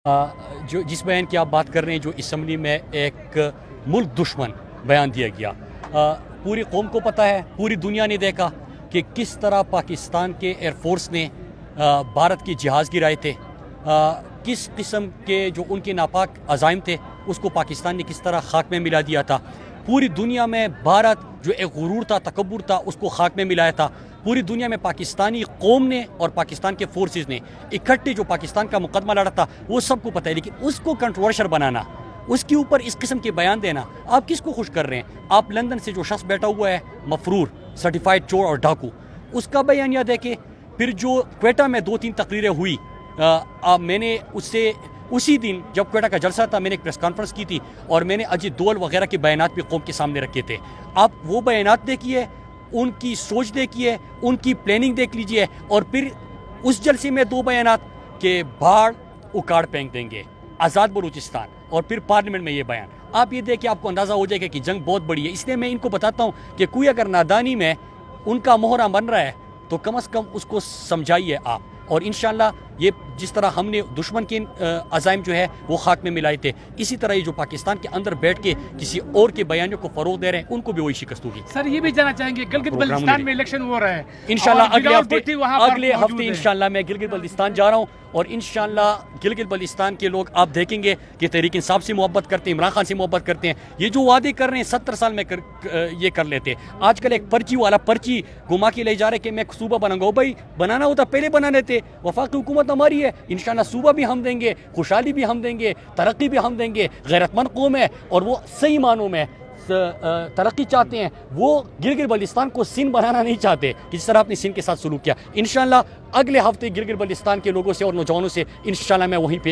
جو جس بیان کی آپ بات کر رہے ہیں، جو اسمبلی میں ایک ملک دشمن بیان دیا گیا، پوری قوم کو پتہ ہے، پوری دنیا نے دیکھا کہ کس طرح پاکستان کے ایئر فورس نے بھارت کے جہاز گرائے تھے، کس قسم کے جو ان کے ناپاک عزائم تھے اس کو پاکستان نے کس طرح خاک میں ملا دیا تھا۔ پوری دنیا میں بھارت جو ایک غرور تھا، تکبر تھا، اس کو خاک میں ملایا تھا۔ پوری دنیا میں پاکستانی قوم نے اور پاکستان کے فورسز نے اکٹھے جو پاکستان کا مقدمہ لڑا تھا وہ سب کو پتہ ہے، لیکن اس کو کنٹروورشل بنانا، اس کے اوپر اس قسم کے بیان دینا، آپ کس کو خوش کر رہے ہیں؟ آپ لندن سے جو شخص بیٹھا ہوا ہے، مفرور، سرٹیفائیڈ چور اور ڈاکو، اس کا بیانیہ دیکھیں۔ پھر جو کوئٹہ میں 2-3 تقریریں ہوئی، میں نے اس سے اسی دن جب کوئٹہ کا جلسہ تھا، میں نے ایک پریس کانفرنس کی تھی اور میں نے اجیت دول وغیرہ کے بیانات بھی قوم کے سامنے رکھے تھے۔ آپ وہ بیانات دیکھیے، ان کی سوچ دیکھیے، ان کی پلاننگ دیکھ لیجئے، اور پھر اس جلسے میں 2 بیانات کہ بھاڑ اکاڑ پھینک دیں گے، آزاد بلوچستان، اور پھر پارلیمنٹ میں یہ بیان۔ آپ یہ دیکھیں، آپ کو اندازہ ہو جائے گا کہ جنگ بہت بڑی ہے۔ اس لیے میں ان کو بتاتا ہوں کہ کوئی اگر نادانی میں ان کا مہرہ بن رہا ہے تو کم از کم اس کو سمجھائیے آپ، اور انشاءاللہ یہ جس طرح ہم نے دشمن کے عزائم جو ہے وہ خاک میں ملائے تھے، اسی طرح یہ جو پاکستان کے اندر بیٹھ کے کسی اور کے بیانیوں کو فروغ دے رہے ہیں ان کو بھی وہی شکست ہوگی۔ سر یہ بھی جاننا چاہیں گے، گلگت بلتستان میں الیکشن ہو رہا ہے انشاءاللہ اگلے ہفتے انشاءاللہ میں گلگت بلتستان جا رہا ہوں، اور انشاءاللہ گلگت بلتستان کے لوگ آپ دیکھیں گے کہ تحریک انصاف سے محبت کرتے ہیں، عمران خان سے محبت کرتے ہیں۔ یہ جو وعدے کر رہے ہیں 70 سال میں یہ کر لیتے۔ آج کل ایک پرچی والا پرچی گھما کے لے جا رہے کہ میں صوبہ بناؤں گا۔ بھائی بنانا ہوتا پہلے بنا لیتے، وفاقی حکومت ہماری ہے، انشاءاللہ صوبہ بھی ہم دیں گے، خوشحالی بھی ہم دیں گے، ترقی بھی ہم دیں گے۔ غیرت مند قوم ہے اور وہ صحیح معنوں میں ترقی چاہتے ہیں، وہ گلگت بلتستان کو سندھ بنانا نہیں چاہتے جس طرح آپ نے سندھ کے ساتھ سلوک کیا۔ انشاءاللہ اگلے ہفتے گلگت بلتستان کے لوگوں سے اور نوجوانوں سے انشاءاللہ میں وہیں پہ